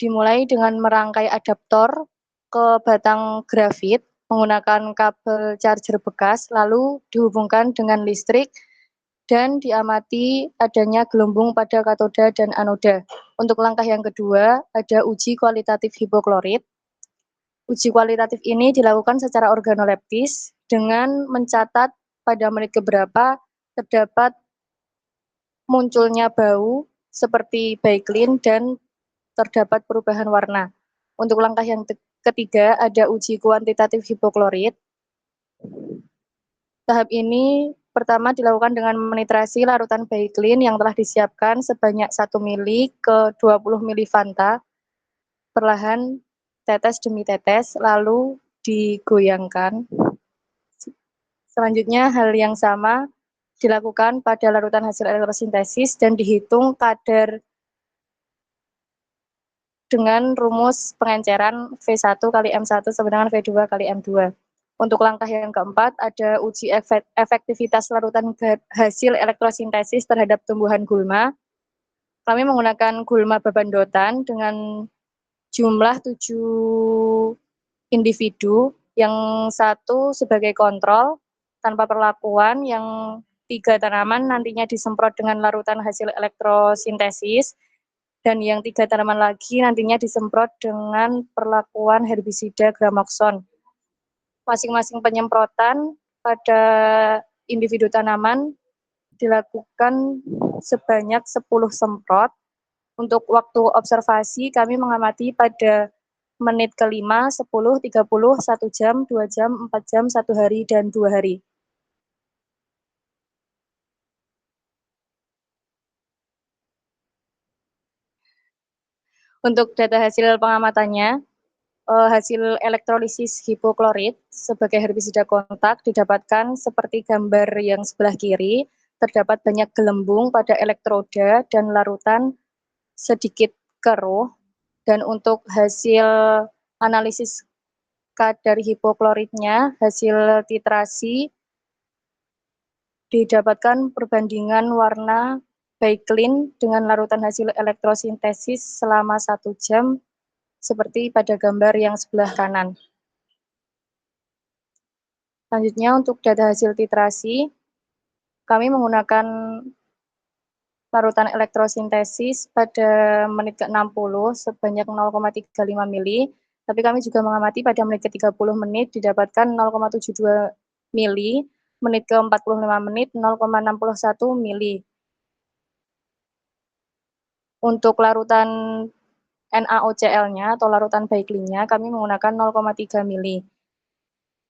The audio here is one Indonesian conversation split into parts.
Dimulai dengan merangkai adaptor ke batang grafit menggunakan kabel charger bekas, lalu dihubungkan dengan listrik dan diamati adanya gelembung pada katoda dan anoda. Untuk langkah yang kedua, ada uji kualitatif hipoklorit. Uji kualitatif ini dilakukan secara organoleptis dengan mencatat pada menit keberapa terdapat munculnya bau seperti baiklin dan terdapat perubahan warna. Untuk langkah yang ketiga, ada uji kuantitatif hipoklorit. Tahap ini pertama dilakukan dengan menitrasi larutan baiklin yang telah disiapkan sebanyak 1 mili ke 20 mili Fanta, perlahan tetes demi tetes, lalu digoyangkan. Selanjutnya hal yang sama dilakukan pada larutan hasil elektrosintesis dan dihitung kadar dengan rumus pengenceran V1 kali M1 sama dengan V2 kali M2. Untuk langkah yang keempat, ada uji efektivitas larutan hasil elektrosintesis terhadap tumbuhan gulma. Kami menggunakan gulma babandotan dengan jumlah 7 individu, yang satu sebagai kontrol tanpa perlakuan, yang 3 tanaman nantinya disemprot dengan larutan hasil elektrosintesis, dan yang 3 tanaman lagi nantinya disemprot dengan perlakuan herbisida Gramoxone. Masing-masing penyemprotan pada individu tanaman dilakukan sebanyak 10 semprot. Untuk waktu observasi kami mengamati pada menit ke-5, 10, 30, 1 jam, 2 jam, 4 jam, 1 hari, dan 2 hari. Untuk data hasil pengamatannya, hasil elektrolisis hipoklorit sebagai herbisida kontak didapatkan seperti gambar yang sebelah kiri, terdapat banyak gelembung pada elektroda dan larutan sedikit keruh. Dan untuk hasil analisis kadar hipokloritnya, hasil titrasi didapatkan perbandingan warna baiklin dengan larutan hasil elektrosintesis selama 1 jam seperti pada gambar yang sebelah kanan. Selanjutnya untuk data hasil titrasi, kami menggunakan larutan elektrosintesis pada menit ke-60 sebanyak 0,35 mili, tapi kami juga mengamati pada menit ke-30 menit didapatkan 0,72 mili, menit ke-45 menit 0,61 mili. Untuk larutan NaOCl-nya atau larutan baiklinnya kami menggunakan 0,3 mili.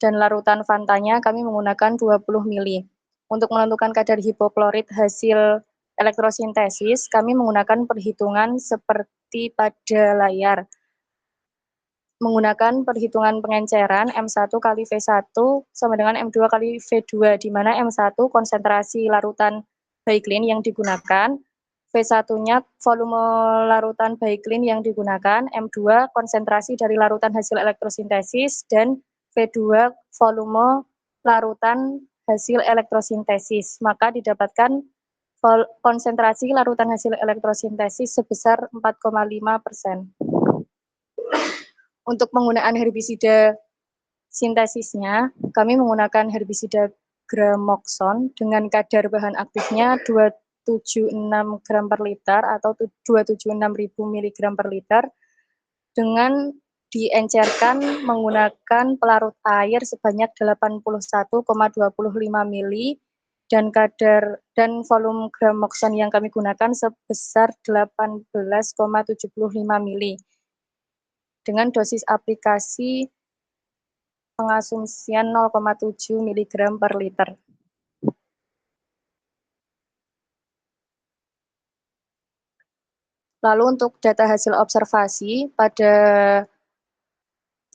Dan larutan Fantanya kami menggunakan 20 mili. Untuk menentukan kadar hipoklorit hasil elektrosintesis, kami menggunakan perhitungan seperti pada layar. Menggunakan perhitungan pengenceran M1 kali V1 sama dengan M2 kali V2, di mana M1 konsentrasi larutan baiklin yang digunakan, V1-nya volume larutan baiklin yang digunakan, M2 konsentrasi dari larutan hasil elektrosintesis, dan V2 volume larutan hasil elektrosintesis. Maka didapatkan konsentrasi larutan hasil elektrosintesis sebesar 4,5%. Untuk penggunaan herbisida sintesisnya, kami menggunakan herbisida Gramoxone dengan kadar bahan aktifnya 276 gram per liter atau 276.000 mg per liter dengan diencerkan menggunakan pelarut air sebanyak 81,25 mili dan kadar dan volume Gramoxone yang kami gunakan sebesar 18,75 mili dengan dosis aplikasi pengasumsian 0,7 mg per liter. Lalu untuk data hasil observasi pada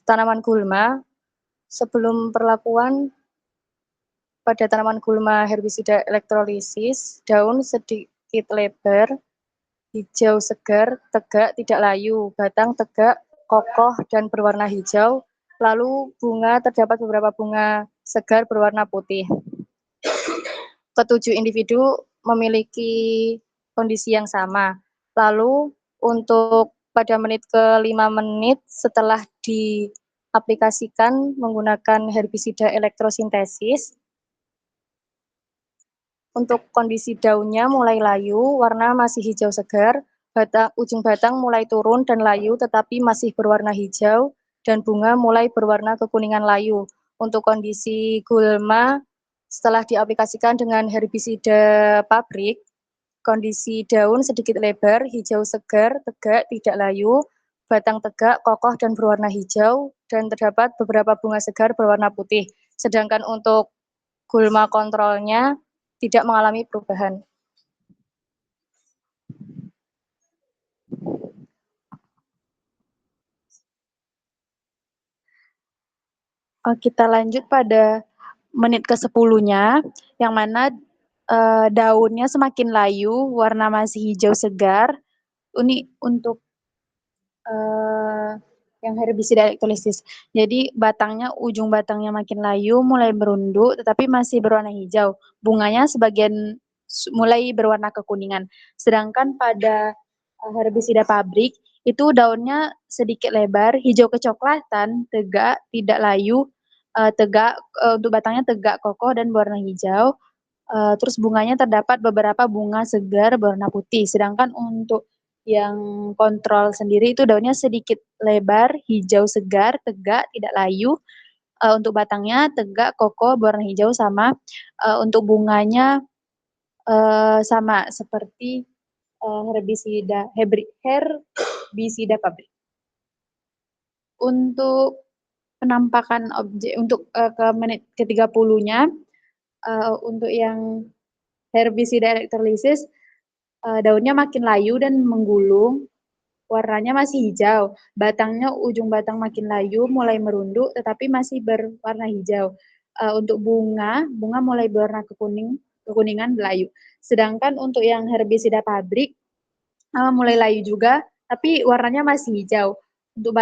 tanaman gulma, sebelum perlakuan pada tanaman gulma herbisida elektrolisis, daun sedikit lebar, hijau segar, tegak, tidak layu, batang tegak, kokoh, dan berwarna hijau. Lalu bunga, terdapat beberapa bunga segar berwarna putih. Ketujuh individu memiliki kondisi yang sama. Lalu untuk pada menit ke-5 menit setelah diaplikasikan menggunakan herbisida elektrosintesis. Untuk kondisi daunnya mulai layu, warna masih hijau segar, ujung batang mulai turun dan layu tetapi masih berwarna hijau, dan bunga mulai berwarna kekuningan layu. Untuk kondisi gulma, setelah diaplikasikan dengan herbisida pabrik, kondisi daun sedikit lebar, hijau segar, tegak, tidak layu, batang tegak, kokoh, dan berwarna hijau, dan terdapat beberapa bunga segar berwarna putih. Sedangkan untuk gulma kontrolnya tidak mengalami perubahan. Kita lanjut pada menit ke-10-nya, yang mana daunnya semakin layu, warna masih hijau segar. Ini untuk uh, yang herbisida elektrolisis. Jadi ujung batangnya makin layu, mulai merunduk, tetapi masih berwarna hijau. Bunganya sebagian mulai berwarna kekuningan. Sedangkan pada herbisida pabrik, itu daunnya sedikit lebar, hijau kecoklatan, tegak, tidak layu, untuk batangnya tegak, kokoh, dan berwarna hijau. Terus bunganya terdapat beberapa bunga segar berwarna putih. Sedangkan untuk yang kontrol sendiri itu daunnya sedikit lebar, hijau segar, tegak, tidak layu. Untuk batangnya tegak, kokoh, berwarna hijau sama. Untuk bunganya sama seperti herbisida pabrik. Untuk penampakan objek untuk ke menit ke-30-nya, untuk yang herbisida elektrolisis, daunnya makin layu dan menggulung, warnanya masih hijau, ujung batang makin layu, mulai merunduk, tetapi masih berwarna hijau. Untuk bunga mulai berwarna kekuningan layu. Sedangkan untuk yang herbisida pabrik, mulai layu juga, tapi warnanya masih hijau. Untuk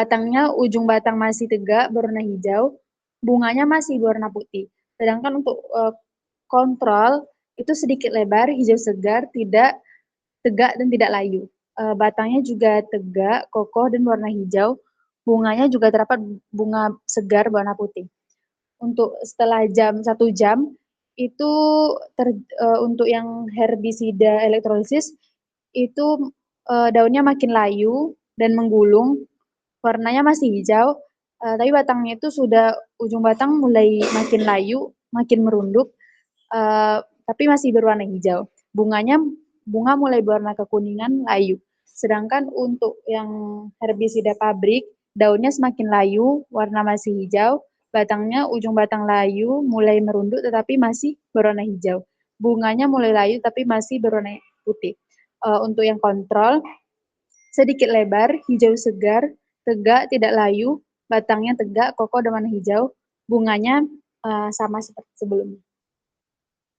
ujung batang masih tegak, berwarna hijau, bunganya masih berwarna putih. Sedangkan untuk kontrol, itu sedikit lebar, hijau segar, tidak tegak dan tidak layu. Batangnya juga tegak, kokoh, dan warna hijau. Bunganya juga terdapat bunga segar berwarna putih. Untuk setelah 1 jam, itu untuk yang herbisida elektrolisis, itu daunnya makin layu dan menggulung, warnanya masih hijau, tapi batangnya itu ujung batang mulai makin layu, makin merunduk, tapi masih berwarna hijau. Bunga mulai berwarna kekuningan layu. Sedangkan untuk yang herbisida pabrik, daunnya semakin layu, warna masih hijau, ujung batang layu, mulai merunduk tetapi masih berwarna hijau. Bunganya mulai layu tapi masih berwarna putih. Untuk yang kontrol, sedikit lebar, hijau segar, tegak, tidak layu, batangnya tegak, kokoh, dan warna hijau. Bunganya sama seperti sebelumnya.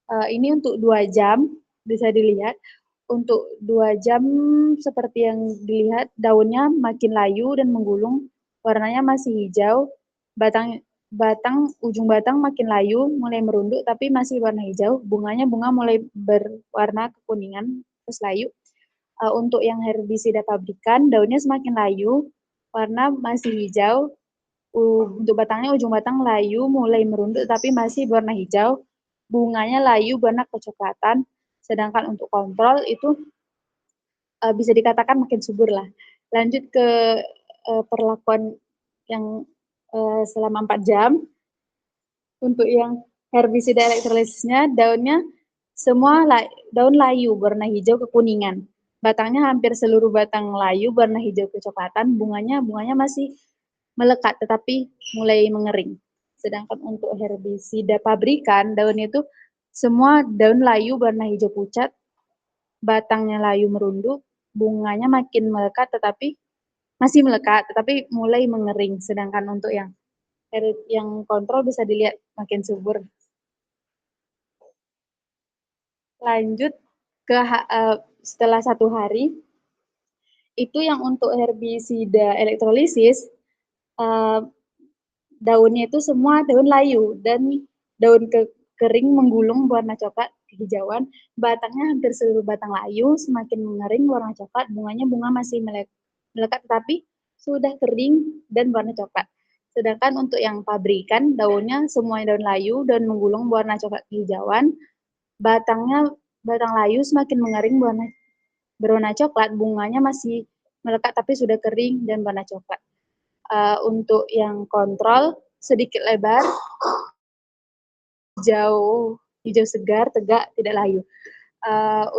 Ini untuk 2 jam, bisa dilihat. Untuk 2 jam seperti yang dilihat, daunnya makin layu dan menggulung, warnanya masih hijau, ujung batang makin layu, mulai merunduk tapi masih warna hijau, bunga mulai berwarna kekuningan, terus layu. Untuk yang herbisida pabrikan, daunnya semakin layu, warna masih hijau, untuk ujung batang layu, mulai merunduk tapi masih berwarna hijau, bunganya layu berwarna kecoklatan. Sedangkan untuk kontrol itu bisa dikatakan makin subur lah. Lanjut ke perlakuan yang selama 4 jam. Untuk yang herbisida elektrolisisnya, daun layu berwarna hijau kekuningan. Batangnya hampir seluruh batang layu berwarna hijau kecoklatan, bunganya masih melekat tetapi mulai mengering. Sedangkan untuk herbisida pabrikan, daunnya itu semua daun layu berwarna hijau pucat, batangnya layu merunduk, bunganya makin melekat tetapi masih melekat tetapi mulai mengering. Sedangkan untuk yang kontrol bisa dilihat makin subur. Lanjut ke setelah 1 hari, itu yang untuk herbisida elektrolisis, daunnya itu semua daun layu dan daun kering menggulung berwarna coklat kehijauan, batangnya hampir seluruh batang layu, semakin mengering warna coklat, bunga masih melekat tetapi sudah kering dan warna coklat. Sedangkan untuk yang pabrikan, daunnya semuanya daun layu dan menggulung berwarna coklat kehijauan. Batangnya batang layu semakin mengering berwarna coklat, bunganya masih melekat tapi sudah kering dan warna coklat. Untuk yang kontrol sedikit lebar, hijau segar, tegak, tidak layu.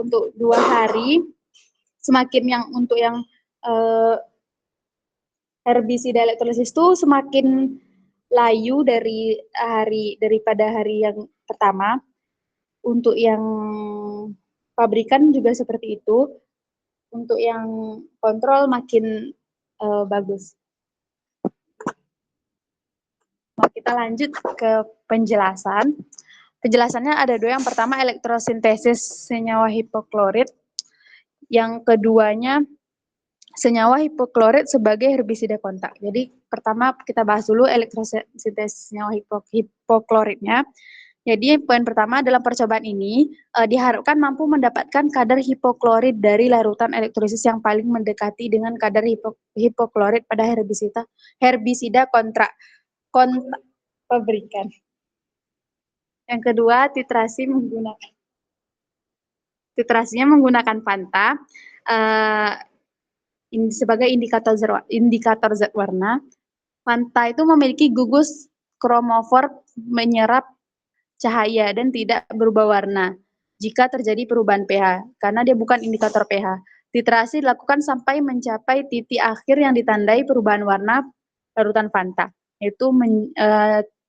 Untuk 2 hari, semakin yang untuk yang herbisida elektrolisis itu semakin layu daripada hari yang pertama. Untuk yang pabrikan juga seperti itu. Untuk yang kontrol makin bagus. Nah, kita lanjut ke penjelasan. Penjelasannya ada dua. Yang pertama elektrosintesis senyawa hipoklorit. Yang keduanya senyawa hipoklorit sebagai herbisida kontak. Jadi pertama kita bahas dulu elektrosintesis senyawa hipokloritnya. Jadi poin pertama dalam percobaan ini diharapkan mampu mendapatkan kadar hipoklorit dari larutan elektrolisis yang paling mendekati dengan kadar hipoklorit pada herbisida kontak pabrikan. Yang kedua, titrasinya menggunakan Panta sebagai indikator zat warna. Panta itu memiliki gugus kromofor menyerap cahaya dan tidak berubah warna jika terjadi perubahan pH, karena dia bukan indikator pH. Titrasi dilakukan sampai mencapai titik akhir yang ditandai perubahan warna larutan Panta, yaitu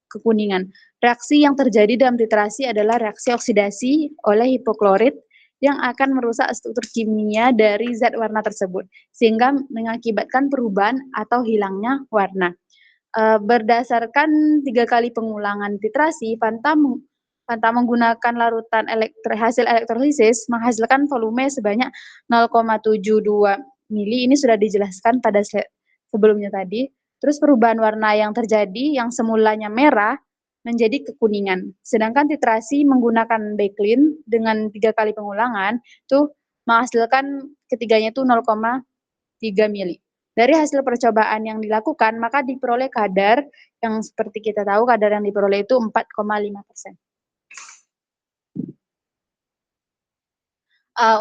kekuningan. Reaksi yang terjadi dalam titrasi adalah reaksi oksidasi oleh hipoklorit yang akan merusak struktur kimia dari zat warna tersebut, sehingga mengakibatkan perubahan atau hilangnya warna. Berdasarkan 3 kali pengulangan titrasi, Panta menggunakan larutan hasil elektrolisis menghasilkan volume sebanyak 0,72 mili. Ini sudah dijelaskan pada sebelumnya tadi. Terus perubahan warna yang terjadi yang semulanya merah menjadi kekuningan. Sedangkan titrasi menggunakan backlin dengan 3 kali pengulangan itu menghasilkan ketiganya itu 0,3 mili. Dari hasil percobaan yang dilakukan, maka diperoleh kadar yang seperti kita tahu kadar yang diperoleh itu 4,5%.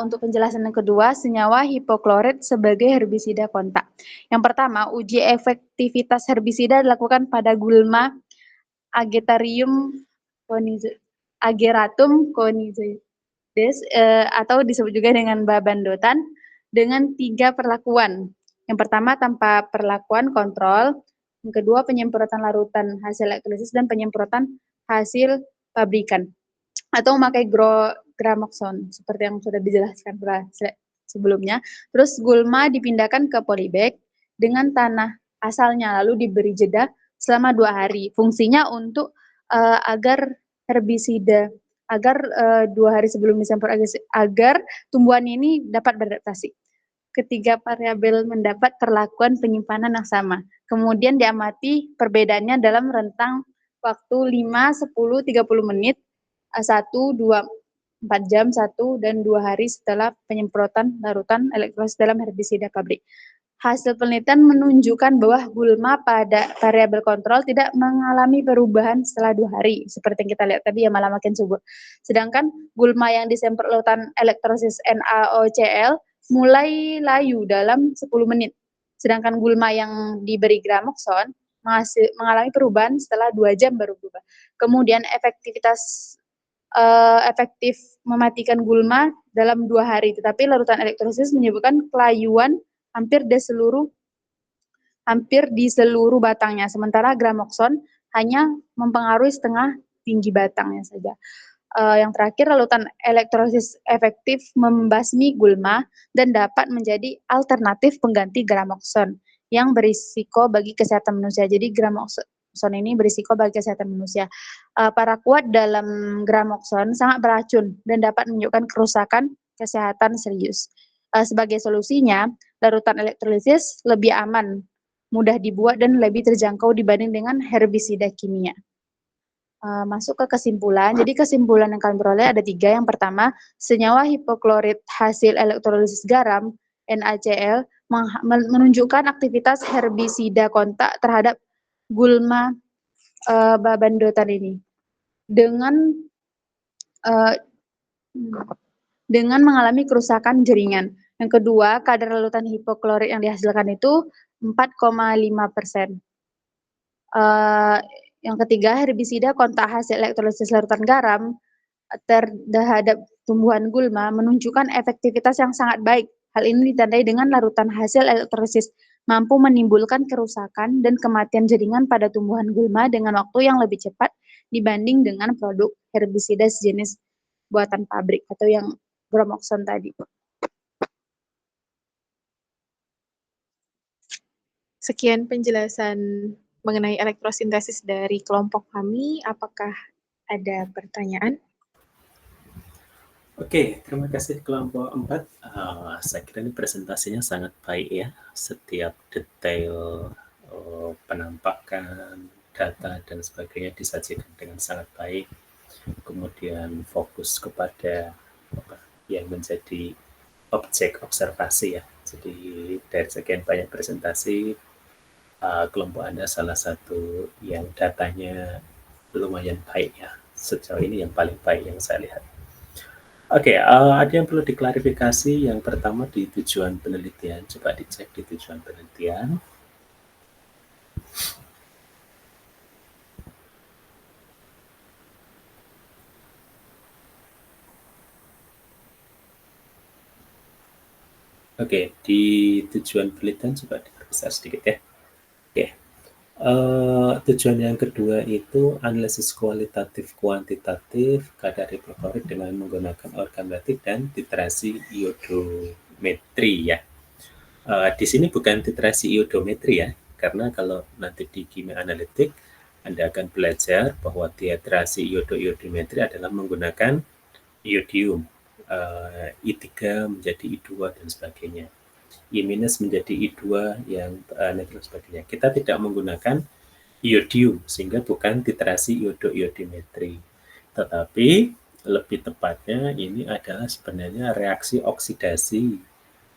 Untuk penjelasan yang kedua, senyawa hipoklorit sebagai herbisida kontak. Yang pertama, uji efektivitas herbisida dilakukan pada gulma Ageratum conizoides atau disebut juga dengan babandotan dengan 3 perlakuan. Yang pertama tanpa perlakuan kontrol, yang kedua penyemprotan larutan hasil elektrolisis dan penyemprotan hasil pabrikan atau memakai gramoxone seperti yang sudah dijelaskan sebelumnya. Terus gulma dipindahkan ke polybag dengan tanah asalnya lalu diberi jeda selama 2 hari. Fungsinya untuk agar herbisida 2 hari sebelum disemprot agar tumbuhan ini dapat beradaptasi. Ketiga variabel mendapat perlakuan penyimpanan yang sama. Kemudian diamati perbedaannya dalam rentang waktu 5, 10, 30 menit 1, 2, 4 jam, 1 dan 2 hari setelah penyemprotan larutan elektrolisis dalam herbisida pabrik. Hasil penelitian menunjukkan bahwa gulma pada variabel kontrol tidak mengalami perubahan setelah 2 hari, seperti yang kita lihat tadi ya malah makin subur. Sedangkan gulma yang disemprot larutan elektrolisis NaOCl mulai layu dalam 10 menit. Sedangkan gulma yang diberi gramoxone mengalami perubahan setelah 2 jam baru berubah. Kemudian efektif mematikan gulma dalam 2 hari, tetapi larutan elektrolisis menyebabkan kelayuan hampir di seluruh batangnya, sementara gramoxone hanya mempengaruhi setengah tinggi batangnya saja. Yang terakhir, larutan elektrolisis efektif membasmi gulma dan dapat menjadi alternatif pengganti gramoxone yang berisiko bagi kesehatan manusia. Jadi gramoxone ini berisiko bagi kesehatan manusia. Paraquat dalam gramoxone sangat beracun dan dapat menunjukkan kerusakan kesehatan serius. Sebagai solusinya, larutan elektrolisis lebih aman, mudah dibuat dan lebih terjangkau dibanding dengan herbisida kimia. Masuk ke kesimpulan. Jadi kesimpulan yang kalian peroleh ada 3. Yang pertama, senyawa hipoklorit hasil elektrolisis garam NaCl menunjukkan aktivitas herbisida kontak terhadap gulma babandotan ini dengan mengalami kerusakan jaringan. Yang kedua, kadar larutan hipoklorit yang dihasilkan itu 4,5%. Yang ketiga, herbisida kontak hasil elektrolisis larutan garam terhadap tumbuhan gulma menunjukkan efektivitas yang sangat baik. Hal ini ditandai dengan larutan hasil elektrolisis mampu menimbulkan kerusakan dan kematian jaringan pada tumbuhan gulma dengan waktu yang lebih cepat dibanding dengan produk herbisida sejenis buatan pabrik atau yang bromoxone tadi. Sekian penjelasan mengenai elektrosintesis dari kelompok kami. Apakah ada pertanyaan? Oke, terima kasih kelompok 4. Saya kira ini presentasinya sangat baik ya. Setiap detail penampakan, data, dan sebagainya disajikan dengan sangat baik. Kemudian fokus kepada yang menjadi objek observasi ya. Jadi dari sekian banyak presentasi, kelompok Anda salah satu yang datanya lumayan baik ya. Sejauh ini yang paling baik yang saya lihat. Oke, ada yang perlu diklarifikasi. Yang pertama di tujuan penelitian. Coba dicek di tujuan penelitian. Oke, di tujuan penelitian coba diperbesar sedikit ya. Oke, tujuan yang kedua itu analisis kualitatif kuantitatif kadar hipoklorit dengan menggunakan organoleptik dan titrasi iodometri ya. Di sini bukan titrasi iodometri ya, karena kalau nanti di kimia analitik Anda akan belajar bahwa titrasi iodometri adalah menggunakan iodium, I3 menjadi I2 dan sebagainya. I- menjadi I2 yang dan sebagainya. Kita tidak menggunakan iodium sehingga bukan titrasi iodometri. Tetapi lebih tepatnya ini adalah sebenarnya reaksi oksidasi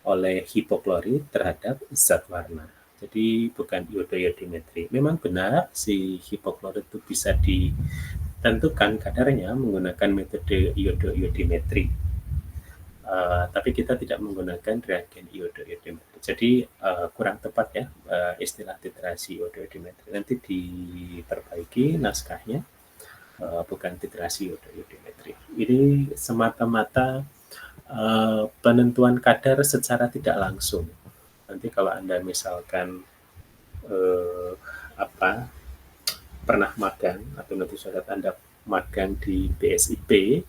oleh hipoklorit terhadap zat warna. Jadi bukan iodometri. Memang benar si hipoklorit itu bisa ditentukan kadarnya menggunakan metode iodometri. Tapi kita tidak menggunakan reagen iodometri. Jadi kurang tepat ya istilah titrasi iodometri. Nanti diperbaiki naskahnya, bukan titrasi iodometri. Ini semata-mata penentuan kadar secara tidak langsung. Nanti kalau Anda misalkan pernah magang atau nanti saudara Anda magang di BSIP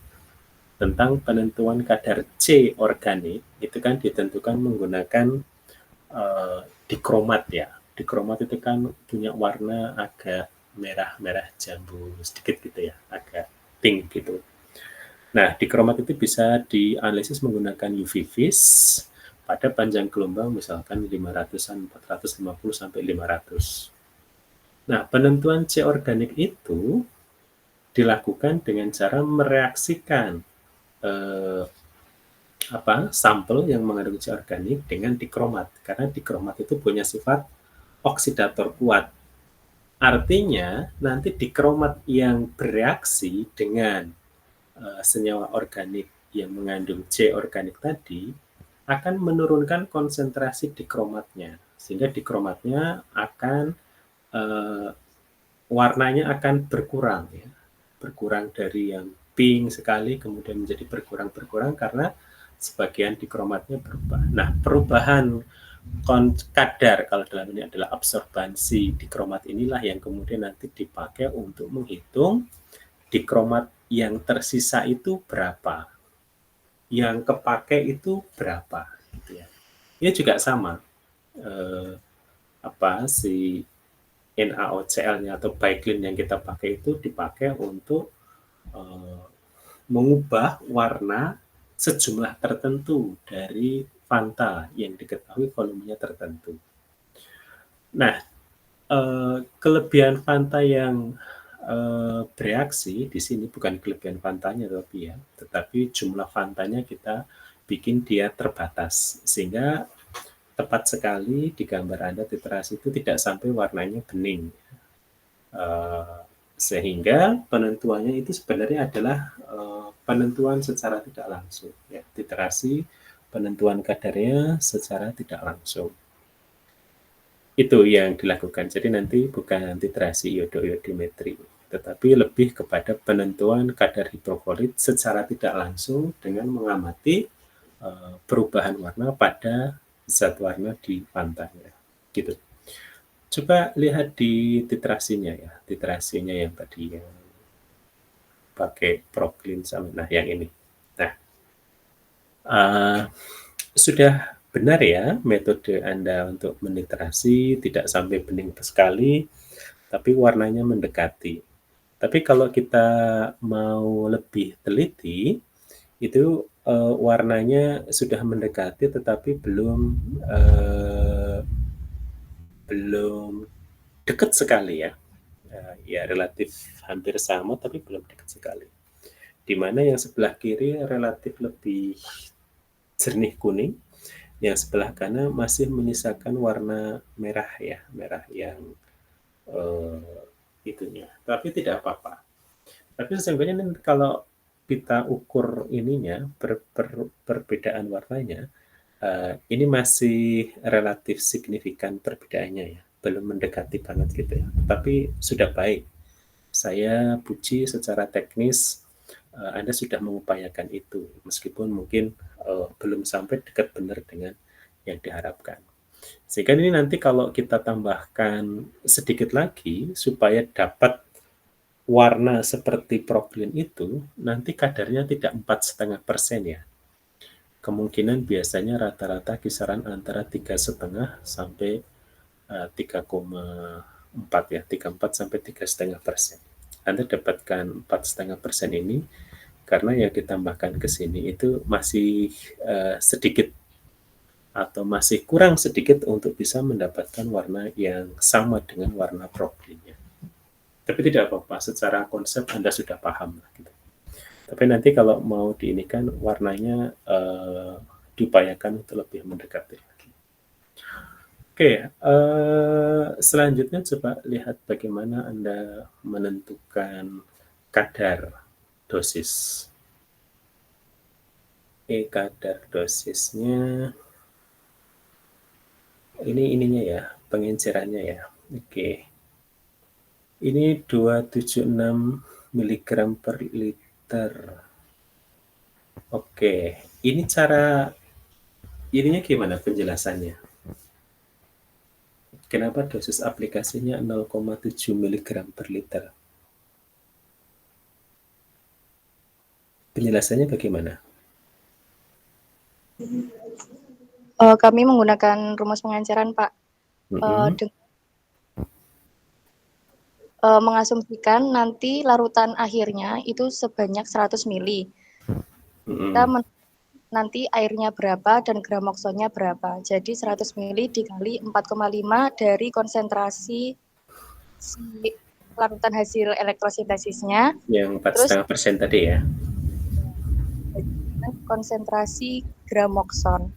tentang penentuan kadar C organik itu kan ditentukan menggunakan dikromat ya. Dikromat itu kan punya warna agak merah-merah jambu sedikit gitu ya, agak pink gitu. Nah, dikromat itu bisa dianalisis menggunakan UV vis pada panjang gelombang misalkan 500-an, 450 sampai 500. Nah, penentuan C organik itu dilakukan dengan cara mereaksikan sampel yang mengandung C organik dengan dikromat, karena dikromat itu punya sifat oksidator kuat. Artinya nanti dikromat yang bereaksi dengan senyawa organik yang mengandung C organik tadi akan menurunkan konsentrasi dikromatnya, sehingga dikromatnya akan warnanya akan berkurang ya, berkurang dari yang pink sekali kemudian menjadi berkurang karena sebagian dikromatnya berubah. Nah, perubahan kadar kalau dalam ini adalah absorbansi dikromat inilah yang kemudian nanti dipakai untuk menghitung dikromat yang tersisa itu berapa, yang kepake itu berapa gitu ya. Ini juga sama si NaOCl-nya atau baiklin yang kita pakai itu dipakai untuk mengubah warna sejumlah tertentu dari Fanta yang diketahui volumenya tertentu. Nah, kelebihan Fanta yang bereaksi di sini bukan kelebihan Fantanya tetapi jumlah Fantanya kita bikin dia terbatas sehingga tepat sekali di gambar Anda literasi itu tidak sampai warnanya bening. Sehingga penentuannya itu sebenarnya adalah penentuan secara tidak langsung. Ya, literasi penentuan kadarnya secara tidak langsung. Itu yang dilakukan. Jadi nanti bukan literasi iodo-iodimetri, tetapi lebih kepada penentuan kadar hidroklorid secara tidak langsung dengan mengamati perubahan warna pada zat warna di pantainya. Gitu. Coba lihat di literasinya ya, literasinya yang tadi yang pakai Proclin sama nah yang ini. Nah, sudah benar ya metode Anda untuk meliterasi tidak sampai bening sekali, tapi warnanya mendekati. Tapi kalau kita mau lebih teliti, itu warnanya sudah mendekati tetapi belum dekat sekali ya. Ya relatif hampir sama tapi belum dekat sekali. Di mana yang sebelah kiri relatif lebih jernih kuning, yang sebelah kanan masih menyisakan warna merah ya, merah yang itunya. Tapi tidak apa-apa. Tapi sesungguhnya kalau kita ukur ininya perbedaan warnanya, ini masih relatif signifikan perbedaannya ya, belum mendekati banget gitu ya. Tapi sudah baik. Saya puji secara teknis Anda sudah mengupayakan itu, meskipun mungkin belum sampai dekat benar dengan yang diharapkan. Sehingga ini nanti kalau kita tambahkan sedikit lagi supaya dapat warna seperti Proclin itu, nanti kadarnya tidak 4,5% ya. Kemungkinan biasanya rata-rata kisaran antara 3,5 sampai 3,4 ya, 3,4 sampai 3,5%. Anda dapatkan 4,5% ini karena yang ditambahkan ke sini itu masih sedikit atau masih kurang sedikit untuk bisa mendapatkan warna yang sama dengan warna Proclinnya. Tapi tidak apa-apa, secara konsep Anda sudah paham. Gitu. Tapi nanti kalau mau diinikan warnanya diupayakan untuk lebih mendekati. Oke, selanjutnya coba lihat bagaimana Anda menentukan kadar dosis. Kadar dosisnya, ini ininya ya, pengencerannya ya. Oke, ini 276 mg per liter. Oke, ini cara ininya gimana penjelasannya? Kenapa dosis aplikasinya 0,7 mg per liter? Penjelasannya bagaimana? Kami menggunakan rumus pengenceran, Pak. Mengasumsikan nanti larutan akhirnya itu sebanyak 100 mili. Kita nanti airnya berapa dan gram oksonnya berapa. Jadi 100 mili dikali 4,5 dari konsentrasi larutan hasil elektrosintesisnya. Yang 4,5% tadi ya. Konsentrasi gram okson.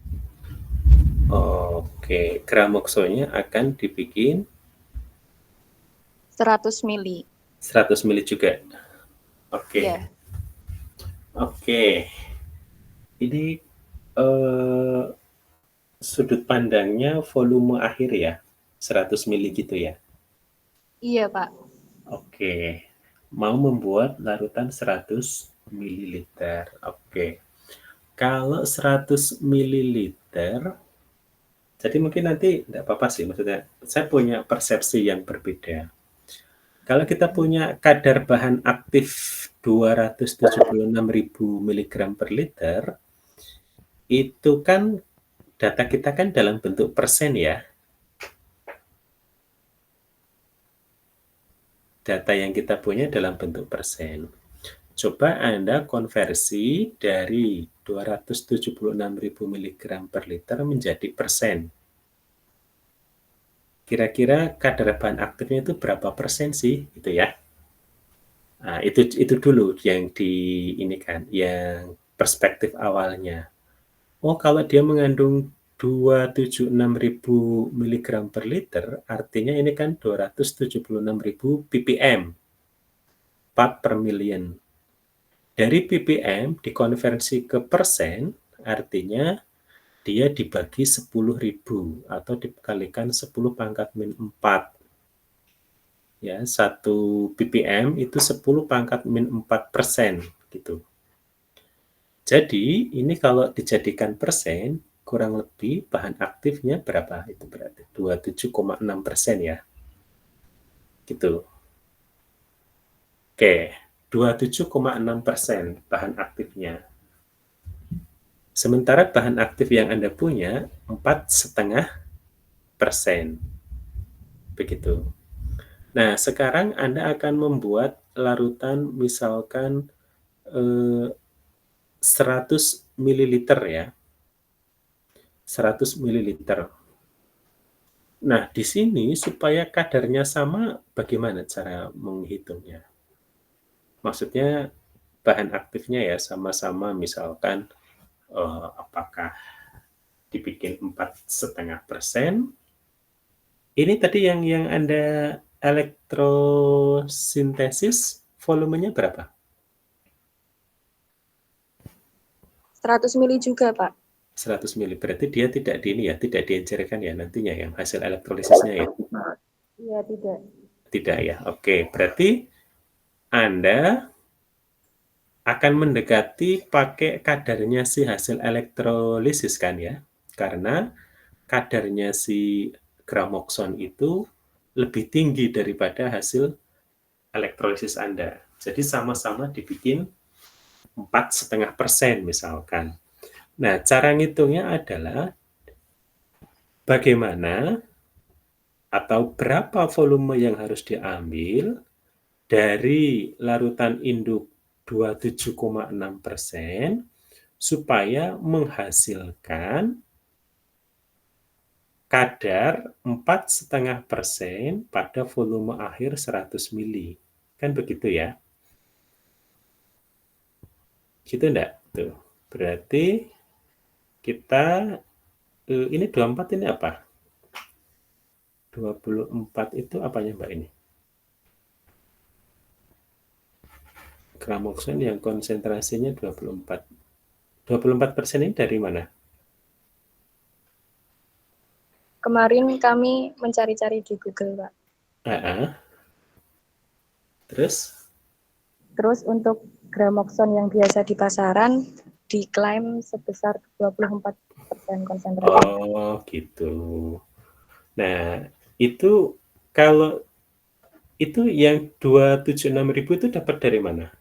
Oke, gram oksonnya akan dibikin 100 mili. 100 mili juga. Oke. Yeah. Oke. Ini sudut pandangnya volume akhir ya, 100 mili gitu ya? Iya, Pak. Oke. Mau membuat larutan 100 mililiter. Oke. Kalau 100 mililiter, jadi mungkin nanti tidak apa-apa sih, maksudnya saya punya persepsi yang berbeda. Kalau kita punya kadar bahan aktif 276.000 mg per liter, itu kan data kita kan dalam bentuk persen ya. Data yang kita punya dalam bentuk persen. Coba Anda konversi dari 276.000 mg per liter menjadi persen. Kira-kira kadar bahan aktifnya itu berapa persen sih, gitu ya? Nah, itu dulu yang yang perspektif awalnya. Oh, kalau dia mengandung 276.000 mg per liter, artinya ini kan 276.000 ppm, part per million. Dari ppm dikonversi ke persen, artinya dia dibagi 10.000 atau dikalikan 10 pangkat min 4. Ya, 1 ppm itu 10 pangkat min 4% gitu. Jadi, ini kalau dijadikan persen, kurang lebih bahan aktifnya berapa? Itu berarti 27,6% ya. Gitu. Oke, 27,6% bahan aktifnya. Sementara bahan aktif yang Anda punya 4,5%. Begitu. Nah, sekarang Anda akan membuat larutan misalkan 100 ml ya. 100 ml. Nah, di sini supaya kadarnya sama, bagaimana cara menghitungnya? Maksudnya bahan aktifnya ya sama-sama, misalkan apakah dibikin 4,5%. Ini tadi yang Anda elektrosintesis volumenya berapa? 100 mili juga, Pak. 100 mili. Berarti dia tidak diencerkan ya nantinya yang hasil elektrolisisnya ya? Iya, tidak. Tidak ya. Oke, berarti Anda akan mendekati pakai kadarnya si hasil elektrolisis kan ya? Karena kadarnya si gramokson itu lebih tinggi daripada hasil elektrolisis Anda. Jadi sama-sama dibikin 4,5% misalkan. Nah, cara ngitungnya adalah bagaimana atau berapa volume yang harus diambil dari larutan induk 27,6% supaya menghasilkan kadar 4,5% pada volume akhir 100 mili. Kan begitu ya? Gitu enggak? Tuh. Berarti kita, ini 24 ini apa? 24 itu apanya Mbak ini? Gramokson yang konsentrasinya 24. 24% ini dari mana? Kemarin kami mencari-cari di Google, Pak. Terus? Terus untuk gramokson yang biasa di pasaran diklaim sebesar 24% konsentrasi. Oh, gitu. Nah, itu kalau itu yang 276.000 itu dapat dari mana?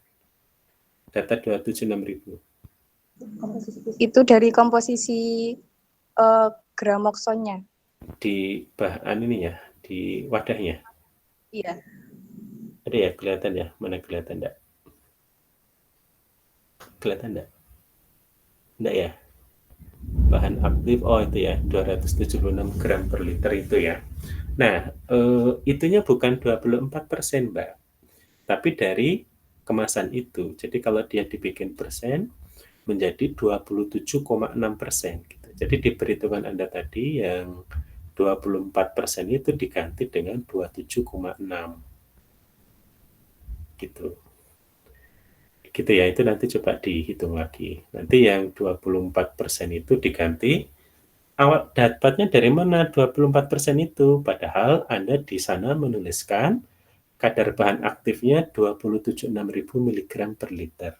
Data 276.000. Itu dari komposisi gramoksonnya. Di bahan ini ya, di wadahnya. Iya. Ada ya, kelihatan ya? Mana kelihatan enggak? Kelihatan enggak? Enggak ya? Bahan aktif, oh itu ya, 276 gram per liter itu ya. Nah, itunya bukan 24%, Mbak. Tapi dari kemasan itu. Jadi kalau dia dibikin persen, menjadi 27,6%. Gitu. Jadi di perhitungan Anda tadi yang 24% itu diganti dengan 27,6. Gitu. Gitu ya, itu nanti coba dihitung lagi. Nanti yang 24% itu diganti, awal dapatnya dari mana 24% itu? Padahal Anda di sana menuliskan kadar bahan aktifnya 276.000 mg per liter.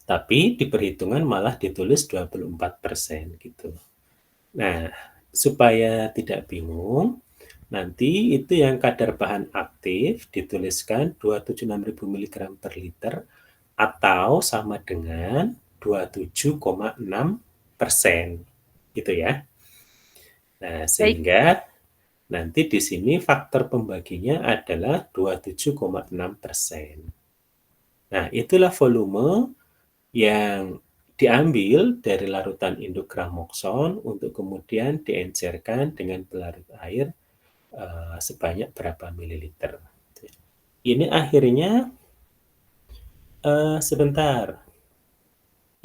Tapi di perhitungan malah ditulis 24% gitu. Nah, supaya tidak bingung, nanti itu yang kadar bahan aktif dituliskan 276.000 mg per liter atau sama dengan 27,6%. Gitu ya. Nah, sehingga nanti di sini faktor pembaginya adalah 27,6%. Nah, itulah volume yang diambil dari larutan induk gramokson untuk kemudian diencerkan dengan pelarut air sebanyak berapa mililiter. Ini akhirnya sebentar.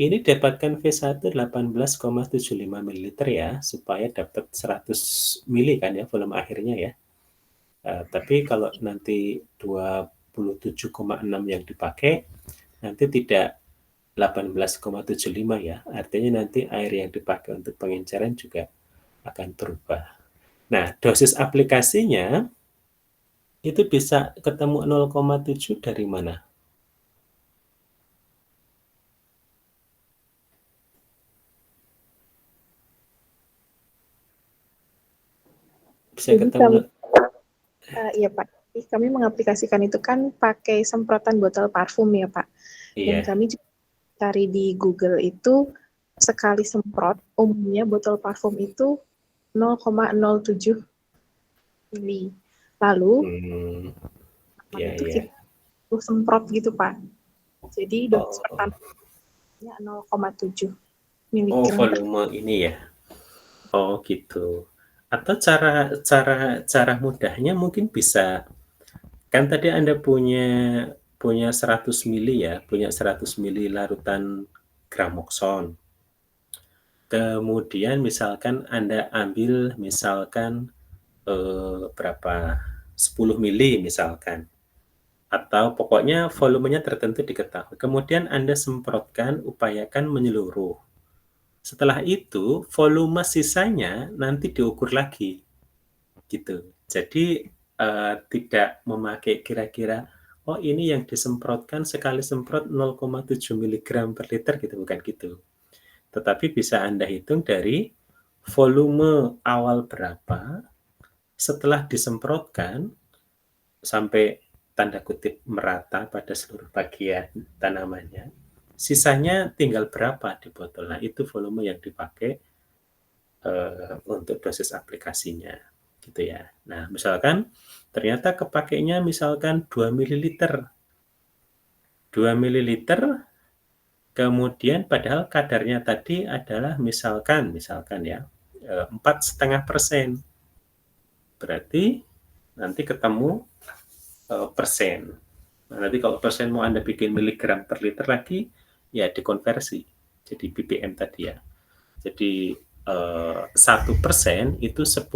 Ini dapatkan V1 18,75 ml ya, supaya dapat 100 mili kan ya volume akhirnya ya. Tapi kalau nanti 27,6 yang dipakai, nanti tidak 18,75 ya. Artinya nanti air yang dipakai untuk pengenceran juga akan berubah. Nah, dosis aplikasinya itu bisa ketemu 0,7 dari mana? Bisa Jadi ketemu. iya Pak. Jadi kami mengaplikasikan itu kan pakai semprotan botol parfum ya Pak. Dan Iya. kami juga cari di Google itu sekali semprot umumnya botol parfum itu 0,07 mili. Lalu Iya, itu iya. kita semprot gitu Pak. Jadi dosis Oh, pertamanya 0,7 oh miligram. volume ini ya. Oh gitu. Atau cara mudahnya mungkin bisa, kan tadi Anda punya 100 mili ya, punya 100 mili larutan Gramoxone. Kemudian misalkan Anda ambil misalkan berapa? 10 mili misalkan. Atau pokoknya volumenya tertentu diketahui. Kemudian Anda semprotkan, upayakan menyeluruh. Setelah itu, volume sisanya nanti diukur lagi, gitu. Jadi tidak memakai kira-kira, oh ini yang disemprotkan sekali semprot 0,7 mg per liter, gitu, bukan gitu. Tetapi bisa Anda hitung dari volume awal berapa, setelah disemprotkan sampai tanda kutip merata pada seluruh bagian tanamannya, sisanya tinggal berapa di botol. Nah, itu volume yang dipakai untuk dosis aplikasinya, gitu ya. Nah, misalkan ternyata kepakainya misalkan 2 ml. 2 ml, kemudian padahal kadarnya tadi adalah misalkan ya, 4,5%. Berarti nanti ketemu persen. Nah, nanti kalau persen mau Anda bikin miligram per liter lagi, ya dikonversi jadi ppm tadi ya. Jadi 1% itu 10⁴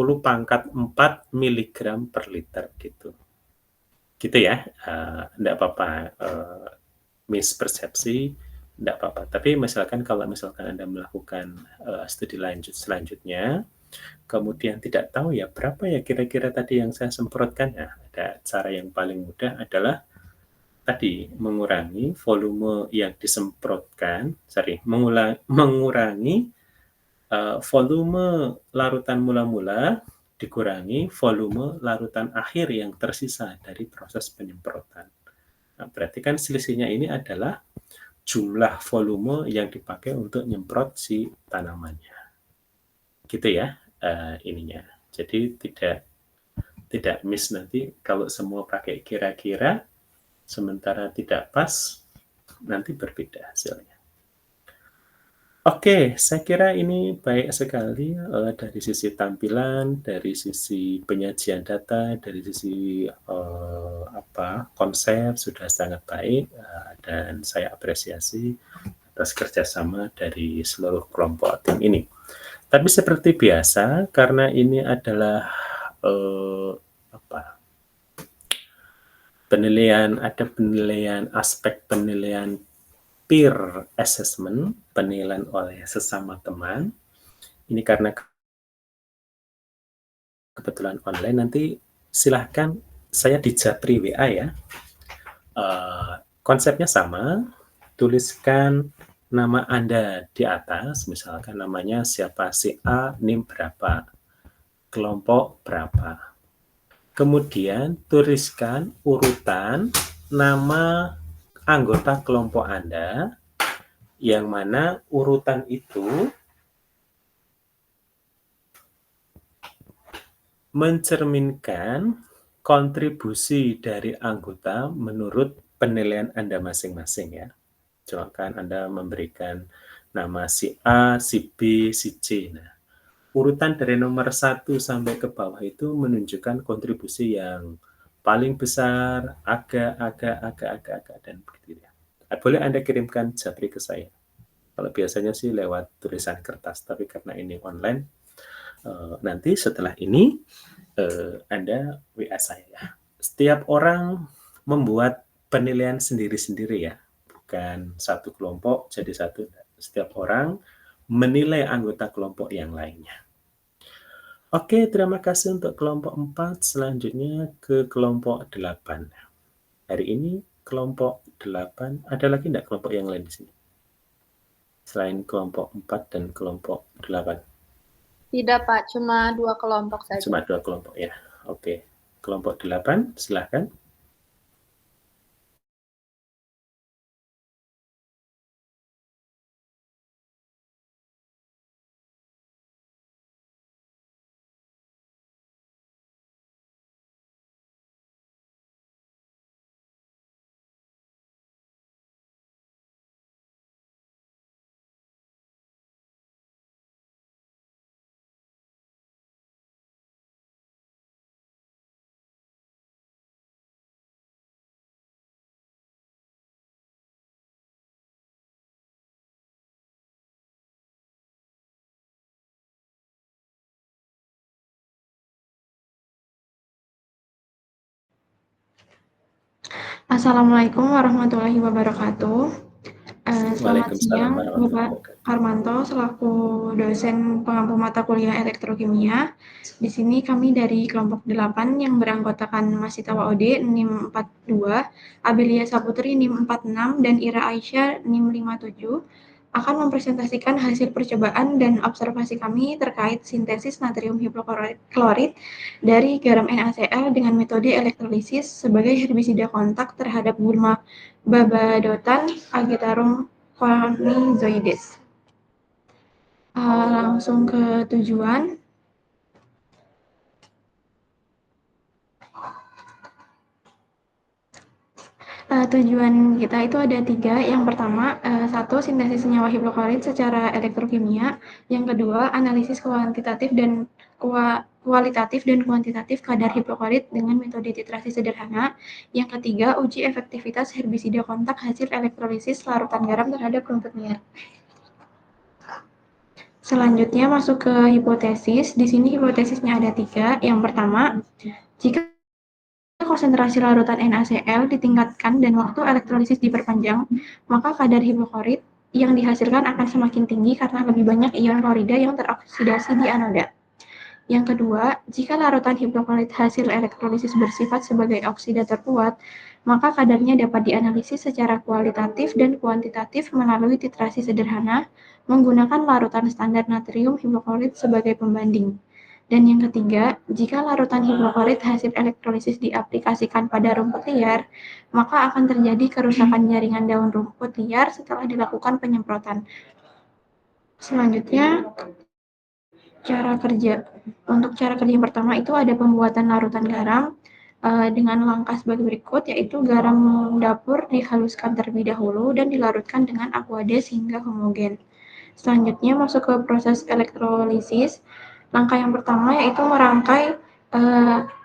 miligram per liter gitu. Gitu ya, enggak apa-apa mispersepsi, enggak apa-apa. Tapi misalkan kalau misalkan Anda melakukan studi lanjut selanjutnya, kemudian tidak tahu ya berapa ya kira-kira tadi yang saya semprotkan, nah, ada cara yang paling mudah adalah tadi mengurangi volume yang disemprotkan, mengurangi volume larutan mula-mula dikurangi volume larutan akhir yang tersisa dari proses penyemprotan. Nah, berarti kan selisihnya ini adalah jumlah volume yang dipakai untuk nyemprot si tanamannya. Gitu ya ininya. Jadi tidak miss nanti kalau semua pakai kira-kira, sementara tidak pas, nanti berbeda hasilnya. Oke, saya kira ini baik sekali dari sisi tampilan, dari sisi penyajian data, dari sisi konsep sudah sangat baik dan saya apresiasi atas kerjasama dari seluruh kelompok tim ini. Tapi seperti biasa, karena ini adalah ada penilaian aspek penilaian peer assessment, penilaian oleh sesama teman. Ini karena kebetulan online, nanti silahkan saya di Japri WA ya. Konsepnya sama, tuliskan nama Anda di atas, misalkan namanya siapa, si A, NIM berapa, kelompok berapa. Kemudian tuliskan urutan nama anggota kelompok Anda, yang mana urutan itu mencerminkan kontribusi dari anggota menurut penilaian Anda masing-masing ya. Misalkan Anda memberikan nama si A, si B, si C. Nah, urutan dari nomor 1 sampai ke bawah itu menunjukkan kontribusi yang paling besar, agak, dan begitu ya. Boleh Anda kirimkan Japri ke saya. Kalau biasanya sih lewat tulisan kertas, tapi karena ini online, nanti setelah ini Anda WA saya ya. Setiap orang membuat penilaian sendiri-sendiri ya, bukan satu kelompok jadi satu. Setiap orang menilai anggota kelompok yang lainnya. Oke, terima kasih untuk kelompok 4. Selanjutnya ke kelompok 8. Hari ini kelompok 8, ada lagi enggak kelompok yang lain di sini? Selain kelompok 4 dan kelompok 8. Tidak, Pak. Cuma 2 kelompok saja. Cuma 2 kelompok ya. Oke. Kelompok 8, silakan. Assalamualaikum warahmatullahi wabarakatuh. Selamat siang, Bapak Harmanto, selaku dosen pengampu mata kuliah elektrokimia. Di sini kami dari kelompok 8 yang beranggotakan Masitawa Ode, NIM 42, Abelia Saputri, NIM 46, dan Ira Aisyah, NIM 57, akan mempresentasikan hasil percobaan dan observasi kami terkait sintesis natrium hipoklorit dari garam NaCl dengan metode elektrolisis sebagai herbisida kontak terhadap gulma Babadotan Agitarum conizoides. Langsung ke tujuan. Tujuan kita itu ada 3. Yang pertama, 1, sintesis senyawa hipoklorit secara elektrokimia. Yang kedua, analisis kualitatif dan kuantitatif kadar hipoklorit dengan metode titrasi sederhana. Yang ketiga, uji efektivitas herbisida kontak hasil elektrolisis larutan garam terhadap rumput liar. Selanjutnya masuk ke hipotesis. Di sini hipotesisnya ada 3. Yang pertama, jika konsentrasi larutan NaCl ditingkatkan dan waktu elektrolisis diperpanjang, maka kadar hipoklorit yang dihasilkan akan semakin tinggi karena lebih banyak ion klorida yang teroksidasi di anoda. Yang kedua, jika larutan hipoklorit hasil elektrolisis bersifat sebagai oksidator kuat, maka kadarnya dapat dianalisis secara kualitatif dan kuantitatif melalui titrasi sederhana menggunakan larutan standar natrium hipoklorit sebagai pembanding. Dan yang ketiga, jika larutan hipoklorit hasil elektrolisis diaplikasikan pada rumput liar, maka akan terjadi kerusakan jaringan daun rumput liar setelah dilakukan penyemprotan. Selanjutnya, cara kerja. Untuk cara kerja yang pertama itu ada pembuatan larutan garam dengan langkah sebagai berikut, yaitu garam dapur dihaluskan terlebih dahulu dan dilarutkan dengan aquades hingga homogen. Selanjutnya masuk ke proses elektrolisis. Langkah yang pertama yaitu merangkai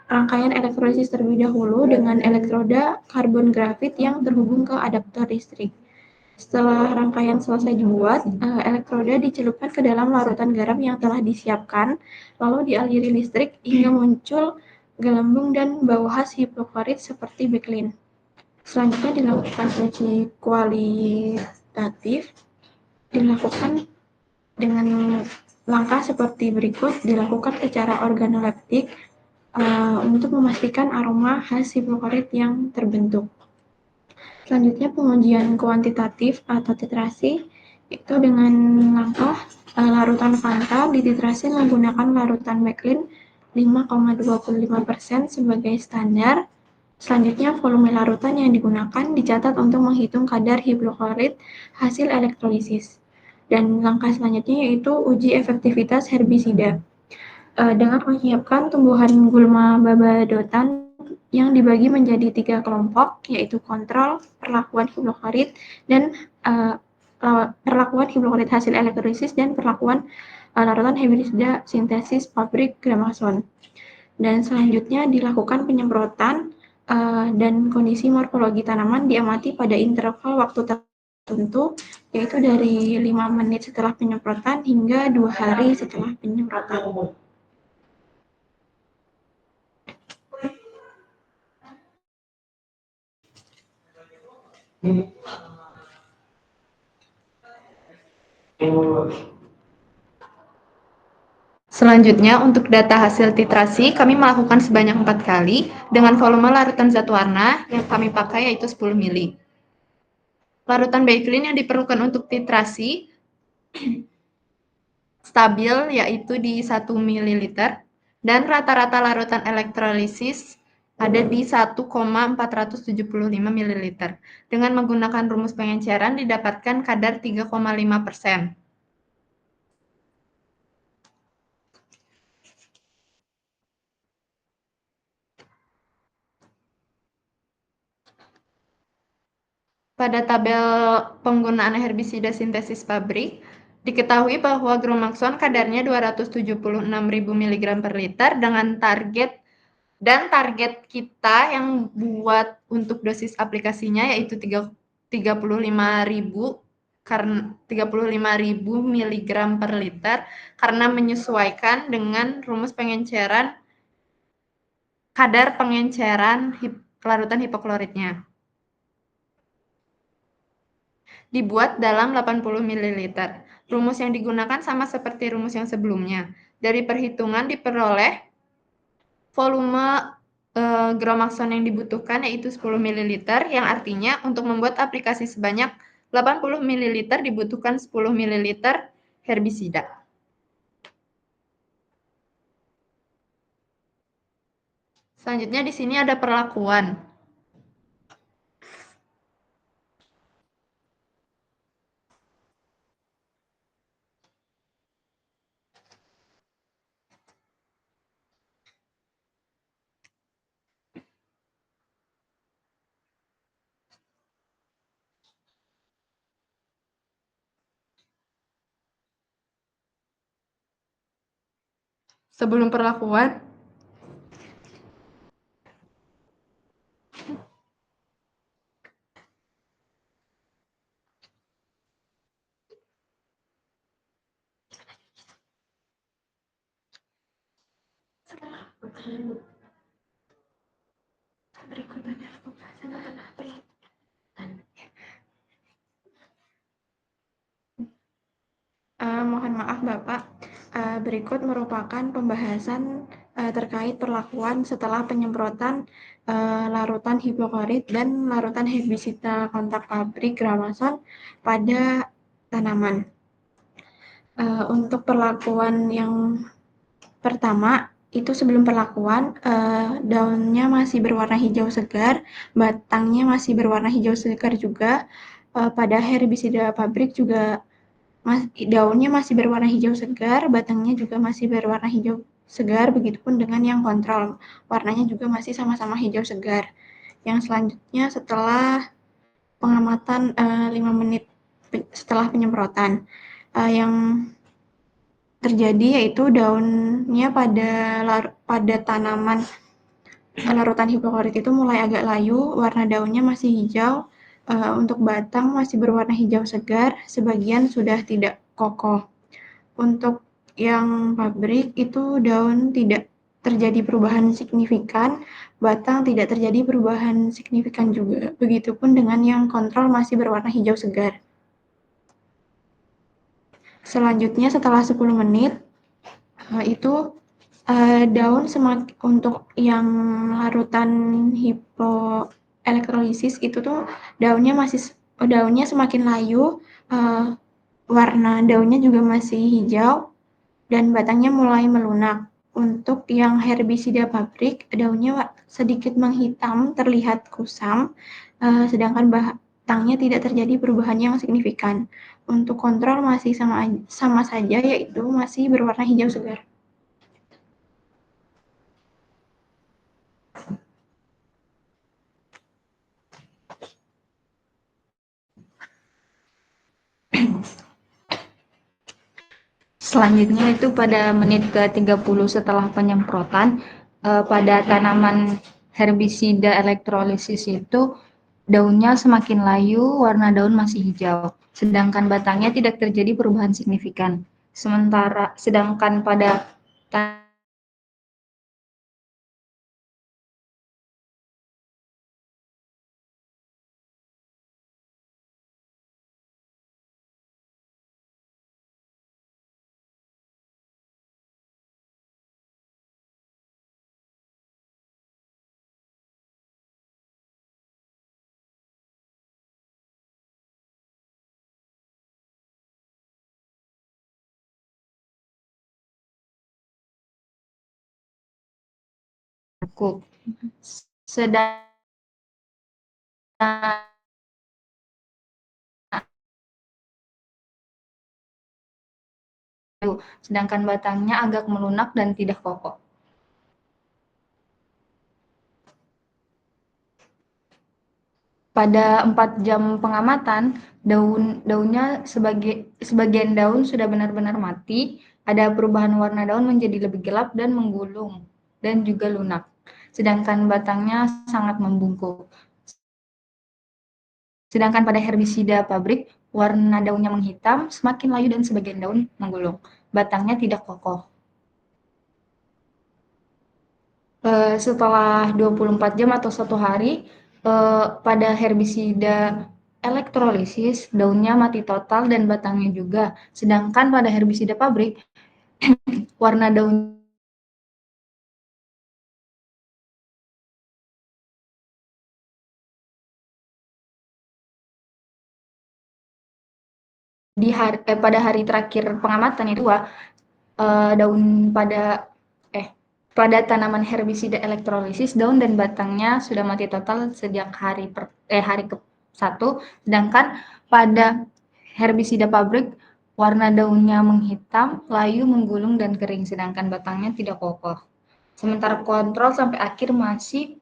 rangkaian elektrolisis terlebih dahulu dengan elektroda karbon grafit yang terhubung ke adaptor listrik. Setelah rangkaian selesai dibuat, elektroda dicelupkan ke dalam larutan garam yang telah disiapkan, lalu dialiri listrik hingga muncul gelembung dan bau khas hipoklorit seperti backline. Selanjutnya dilakukan uji kualitatif, dilakukan dengan langkah seperti berikut, dilakukan secara organoleptik untuk memastikan aroma khas hipoklorit yang terbentuk. Selanjutnya pengujian kuantitatif atau titrasi, itu dengan langkah larutan Fanta dititrasi menggunakan larutan backline 5,25% sebagai standar. Selanjutnya volume larutan yang digunakan dicatat untuk menghitung kadar hipoklorit hasil elektrolisis. Dan langkah selanjutnya yaitu uji efektivitas herbisida dengan menyiapkan tumbuhan gulma Babadotan yang dibagi menjadi 3 kelompok, yaitu kontrol, perlakuan hipoklorit, dan perlakuan hipoklorit hasil elektrolisis dan perlakuan larutan herbisida sintesis pabrik Gramason. Dan selanjutnya dilakukan penyemprotan dan kondisi morfologi tanaman diamati pada interval waktu tertentu yaitu dari 5 menit setelah penyemprotan hingga 2 hari setelah penyemprotan. Selanjutnya, untuk data hasil titrasi, kami melakukan sebanyak 4 kali dengan volume larutan zat warna yang kami pakai yaitu 10 mili. Larutan Baiklin yang diperlukan untuk titrasi stabil yaitu di 1 ml dan rata-rata larutan elektrolisis ada di 1,475 ml. Dengan menggunakan rumus pengenceran didapatkan kadar 3,5%. Pada tabel penggunaan herbisida sintesis pabrik, diketahui bahwa Gromaxon kadarnya 276.000 mg per liter dengan target kita yang buat untuk dosis aplikasinya yaitu 35.000 mg per liter karena menyesuaikan dengan rumus pengenceran kadar pengenceran larutan hipokloritnya. Dibuat dalam 80 ml. Rumus yang digunakan sama seperti rumus yang sebelumnya. Dari perhitungan diperoleh volume Gromaxon yang dibutuhkan yaitu 10 ml, yang artinya untuk membuat aplikasi sebanyak 80 ml dibutuhkan 10 ml herbisida. Selanjutnya di sini ada perlakuan. Sebelum perlakuan, Mohon maaf Bapak, berikut merupakan pembahasan terkait perlakuan setelah penyemprotan larutan hipoklorit dan larutan herbisida kontak pabrik Gromaxon pada tanaman. Untuk perlakuan yang pertama, itu sebelum perlakuan, daunnya masih berwarna hijau segar, batangnya masih berwarna hijau segar juga. Pada herbisida pabrik juga daunnya masih berwarna hijau segar, batangnya juga masih berwarna hijau segar, begitupun dengan yang kontrol, warnanya juga masih sama-sama hijau segar. Yang selanjutnya setelah pengamatan 5 menit setelah penyemprotan, yang terjadi yaitu daunnya pada tanaman larutan hipoklorit itu mulai agak layu, warna daunnya masih hijau, untuk batang masih berwarna hijau segar, sebagian sudah tidak kokoh. Untuk yang pabrik itu daun tidak terjadi perubahan signifikan, batang tidak terjadi perubahan signifikan juga. Begitupun dengan yang kontrol masih berwarna hijau segar. Selanjutnya setelah 10 menit, itu daun untuk yang larutan hipoelektrolisis itu tuh daunnya semakin layu, warna daunnya juga masih hijau dan batangnya mulai melunak. Untuk yang herbisida pabrik, daunnya sedikit menghitam, terlihat kusam, sedangkan batangnya tidak terjadi perubahan yang signifikan. Untuk kontrol masih sama saja, yaitu masih berwarna hijau segar. selanjutnya itu pada menit ke-30 setelah penyemprotan, pada tanaman herbisida elektrolisis itu daunnya semakin layu, warna daun masih hijau, sedangkan batangnya tidak terjadi perubahan signifikan. Sedangkan pada kuk. Sedangkan batangnya agak melunak dan tidak kokoh. Pada 4 jam pengamatan, daunnya sebagian daun sudah benar-benar mati, ada perubahan warna daun menjadi lebih gelap dan menggulung, dan juga lunak. Sedangkan batangnya sangat membungkuk. Sedangkan pada herbisida pabrik, warna daunnya menghitam, semakin layu dan sebagian daun menggulung. Batangnya tidak kokoh. Setelah 24 jam atau 1 hari, pada herbisida elektrolisis, daunnya mati total dan batangnya juga. Sedangkan pada herbisida pabrik, warna daun pada hari terakhir pengamatan itu daun pada tanaman herbisida elektrolisis, daun dan batangnya sudah mati total sejak hari ke-1, sedangkan pada herbisida pabrik warna daunnya menghitam, layu, menggulung, dan kering, sedangkan batangnya tidak kokoh. Sementara kontrol sampai akhir masih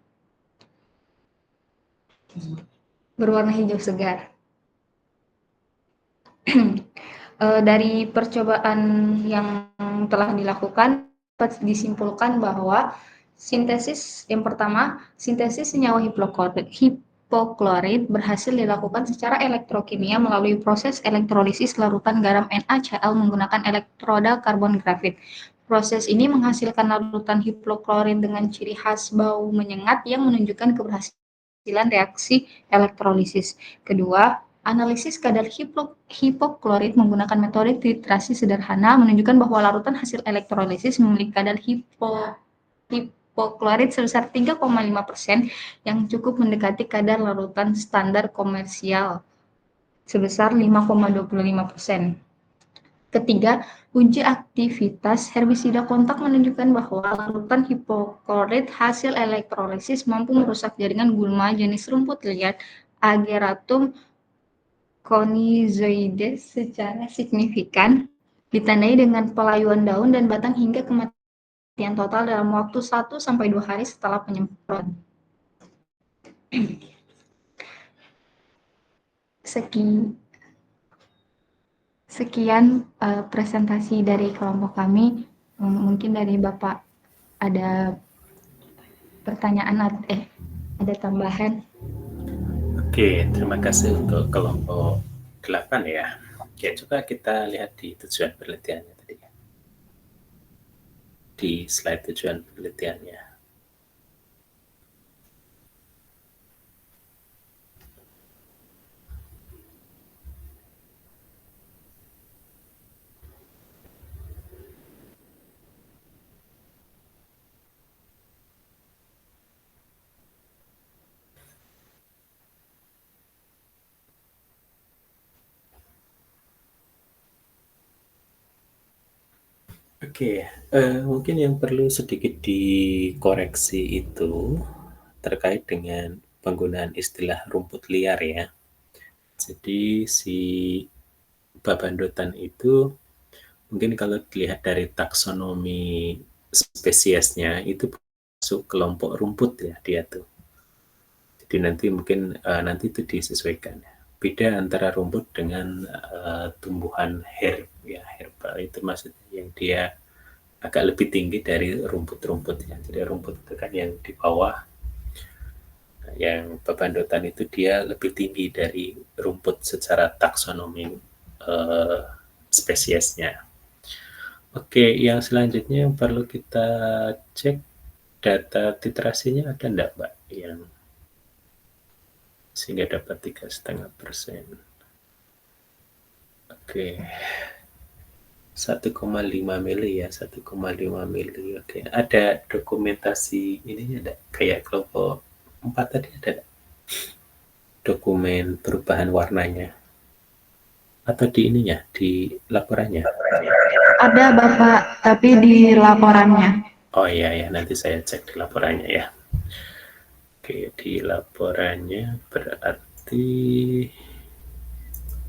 berwarna hijau segar. Dari percobaan yang telah dilakukan, dapat disimpulkan bahwa yang pertama, sintesis senyawa hipoklorit berhasil dilakukan secara elektrokimia melalui proses elektrolisis larutan garam NaCl menggunakan elektroda karbon grafit. Proses ini menghasilkan larutan hipoklorit dengan ciri khas bau menyengat yang menunjukkan keberhasilan reaksi elektrolisis. Kedua, analisis kadar hipoklorit menggunakan metode titrasi sederhana menunjukkan bahwa larutan hasil elektrolisis memiliki kadar hipoklorit sebesar 3,5% yang cukup mendekati kadar larutan standar komersial sebesar 5,25%. Ketiga, uji aktivitas herbisida kontak menunjukkan bahwa larutan hipoklorit hasil elektrolisis mampu merusak jaringan gulma jenis rumput liar Ageratum conizoides secara signifikan, ditandai dengan pelayuan daun dan batang hingga kematian total dalam waktu 1-2 hari setelah penyemprotan. Sekian presentasi dari kelompok kami. Mungkin dari Bapak ada pertanyaan ada tambahan. Oke, terima kasih untuk kelompok 8 ya. Oke, coba kita lihat di tujuan penelitiannya tadi. Di slide tujuan penelitiannya. Oke, mungkin yang perlu sedikit dikoreksi itu terkait dengan penggunaan istilah rumput liar ya. Jadi si babandotan itu mungkin kalau dilihat dari taksonomi spesiesnya itu masuk kelompok rumput ya dia tuh. Jadi nanti mungkin nanti itu disesuaikan ya. Beda antara rumput dengan tumbuhan herbal itu maksudnya yang dia agak lebih tinggi dari rumput-rumput ya. Jadi rumput itu kan yang di bawah. Nah, yang bebandotan itu dia lebih tinggi dari rumput secara taksonomi spesiesnya. Oke, yang selanjutnya yang perlu kita cek data titrasinya ada enggak, Mbak, yang sehingga dapat 3,5%. Oke. 1,5 mili ya, 1,5 mili. Oke, ada dokumentasi ininya enggak? Kayak kelompok 4 tadi ada enggak? Dokumen perubahan warnanya. Atau di ininya, di laporannya? Ada Bapak, tapi di laporannya. Oh iya ya, nanti saya cek di laporannya ya. Oke, di laporannya berarti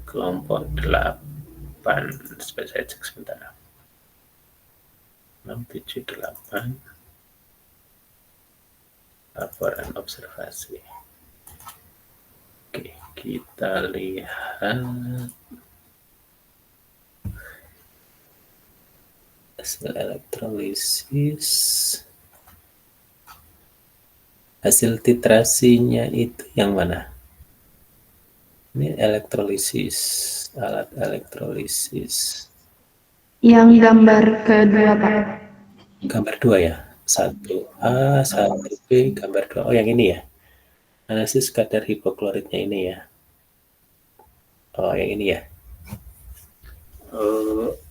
kelompok 8. Supaya saya cek sebentar. 6, 7, 8. Laporan observasi. Oke, kita lihat hasil elektrolisis. Hasil titrasinya itu yang mana? Ini elektrolisis, alat elektrolisis. Yang gambar kedua, Pak. Gambar 2 ya? 1A, 1B, gambar 2. Oh, yang ini ya? Analisis kadar hipokloritnya ini ya? Oh, yang ini ya?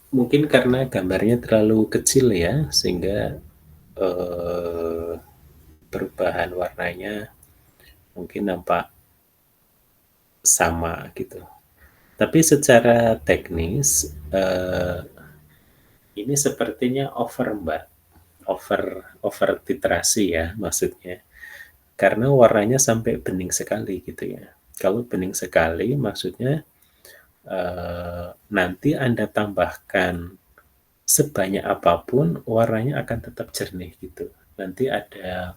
Mungkin karena gambarnya terlalu kecil ya, sehingga perubahan warnanya mungkin nampak sama gitu. Tapi secara teknis ini sepertinya over, Mbak. Over titrasi ya maksudnya. Karena warnanya sampai bening sekali gitu ya. Kalau bening sekali maksudnya nanti Anda tambahkan sebanyak apapun warnanya akan tetap jernih gitu. Nanti ada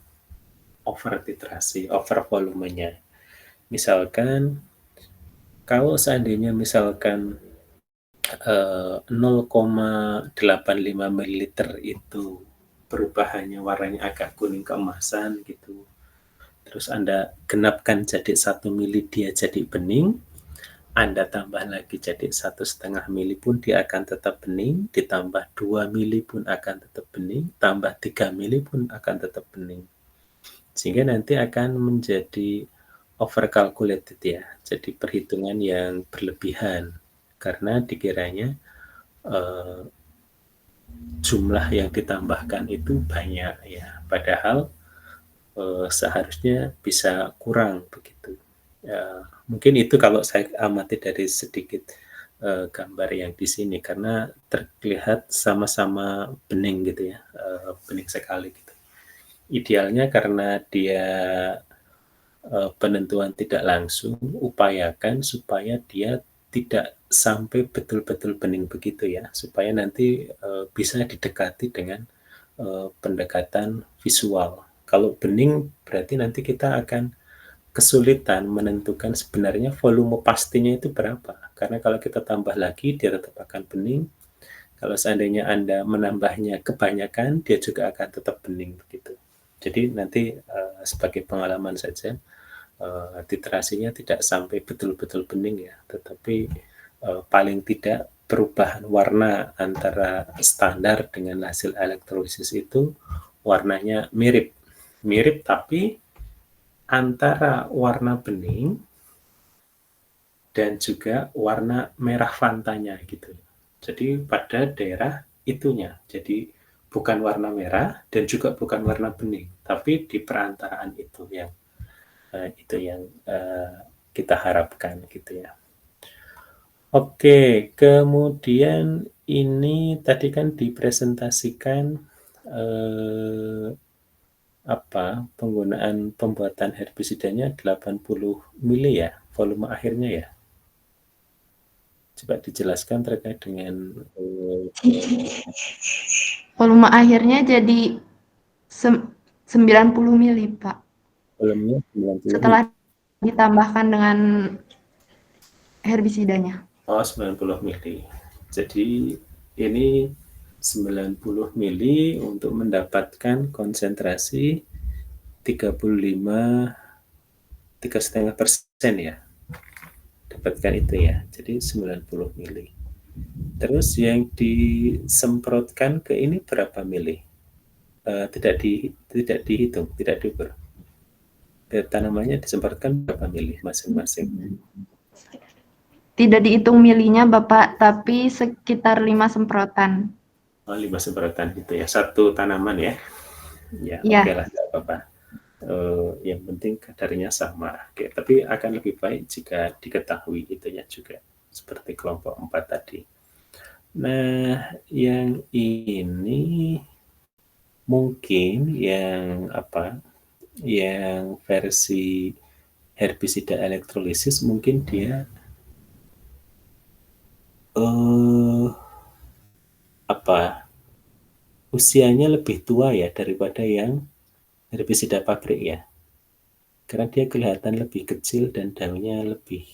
over titrasi, over volumenya. Misalkan kalau seandainya misalkan 0,85 ml itu perubahannya warnanya agak kuning keemasan gitu. Terus Anda genapkan jadi 1 mili dia jadi bening, Anda tambah lagi jadi 1,5 mili pun dia akan tetap bening, ditambah 2 mili pun akan tetap bening, tambah 3 mili pun akan tetap bening. Sehingga nanti akan menjadi overcalculated ya, jadi perhitungan yang berlebihan karena dikiranya jumlah yang ditambahkan itu banyak ya, padahal seharusnya bisa kurang begitu. Mungkin itu kalau saya amati dari sedikit gambar yang di sini karena terlihat sama-sama bening gitu ya, bening sekali gitu. Idealnya karena dia penentuan tidak langsung, upayakan supaya dia tidak sampai betul-betul bening begitu ya, supaya nanti bisa didekati dengan pendekatan visual. Kalau bening berarti nanti kita akan kesulitan menentukan sebenarnya volume pastinya itu berapa. Karena kalau kita tambah lagi dia tetap akan bening. Kalau seandainya Anda menambahnya kebanyakan dia juga akan tetap bening begitu. Jadi nanti sebagai pengalaman saja, titrasinya tidak sampai betul-betul bening ya, tetapi paling tidak perubahan warna antara standar dengan hasil elektrolisis itu warnanya mirip tapi antara warna bening dan juga warna merah fantanya gitu. Jadi pada daerah itunya, jadi bukan warna merah dan juga bukan warna bening, tapi di perantaraan itu yang kita harapkan gitu ya. Oke, kemudian ini tadi kan dipresentasikan penggunaan pembuatan herbisidanya 80 mili ya, volume akhirnya ya. Coba dijelaskan terkait dengan volume akhirnya jadi 90 mili, Pak. Volumenya 90 setelah ditambahkan dengan herbisidanya. Oh, 90 mili. Jadi ini 90 mili untuk mendapatkan konsentrasi 35 3,5% ya, dapatkan itu ya, jadi 90 mili. Terus yang disemprotkan ke ini berapa mili? Tidak dihitung, tidak diukur. Tanamannya disemprotkan berapa mili masing-masing? Tidak dihitung milinya Bapak, tapi sekitar 5 semprotan. Oh, 5 semprotan gitu ya, satu tanaman ya. Ya, Ya. oke lah, nggak apa-apa. Yang penting kadarnya sama. Oke, tapi akan lebih baik jika diketahui itunya juga, seperti kelompok 4 tadi. Nah, yang ini mungkin yang yang versi herbisida elektrolisis mungkin dia usianya lebih tua ya daripada yang herbisida pabrik ya, karena dia kelihatan lebih kecil dan daunnya lebih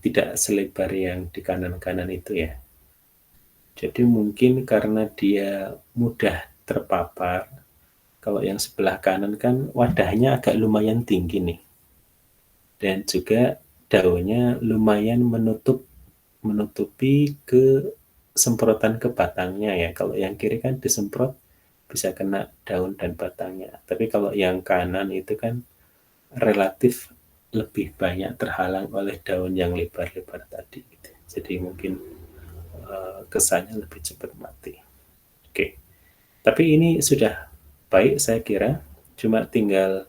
tidak selebar yang di kanan-kanan itu ya. Jadi mungkin karena dia mudah terpapar. Kalau yang sebelah kanan kan wadahnya agak lumayan tinggi nih, dan juga daunnya lumayan menutupi ke semprotan ke batangnya ya. Kalau yang kiri kan disemprot bisa kena daun dan batangnya, tapi kalau yang kanan itu kan relatif lebih banyak terhalang oleh daun yang lebar-lebar tadi gitu. Jadi mungkin kesannya lebih cepat mati. Oke, tapi ini sudah baik saya kira, cuma tinggal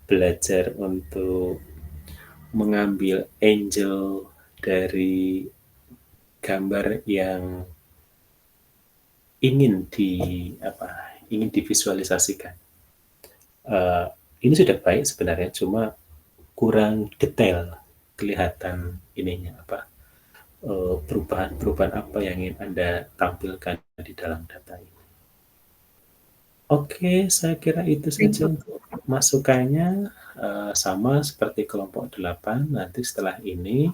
belajar untuk mengambil angel dari gambar yang ingin divisualisasikan. Ini sudah baik sebenarnya, cuma kurang detail kelihatan ininya perubahan-perubahan apa yang ingin Anda tampilkan di dalam data ini. Oke, saya kira itu saja untuk masukannya. Sama seperti kelompok 8, nanti setelah ini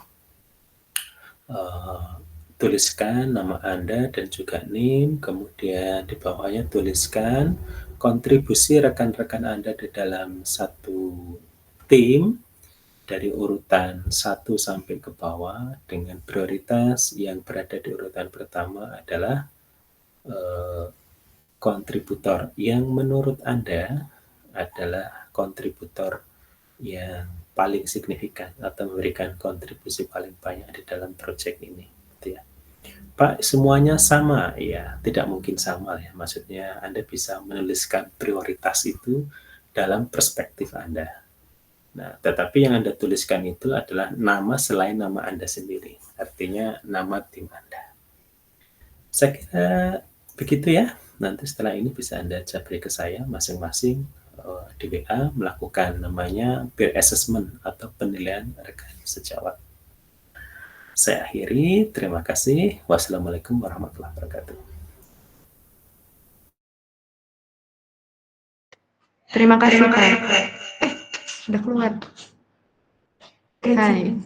tuliskan nama Anda dan juga NIM, kemudian di bawahnya tuliskan kontribusi rekan-rekan Anda di dalam satu tim dari urutan 1 sampai ke bawah, dengan prioritas yang berada di urutan pertama adalah kontributor yang menurut Anda adalah kontributor yang paling signifikan atau memberikan kontribusi paling banyak di dalam proyek ini. Gitu ya. Pak, semuanya sama? Ya, tidak mungkin sama ya. Maksudnya Anda bisa menuliskan prioritas itu dalam perspektif Anda. Nah, tetapi yang Anda tuliskan itu adalah nama selain nama Anda sendiri. Artinya nama tim Anda. Saya kira begitu ya. Nanti setelah ini bisa Anda japri ke saya masing-masing di WA, melakukan namanya peer assessment atau penilaian rekan sejawat. Saya akhiri, terima kasih. Wassalamualaikum warahmatullahi wabarakatuh. Terima kasih Pak. Sudah keluar. Hai.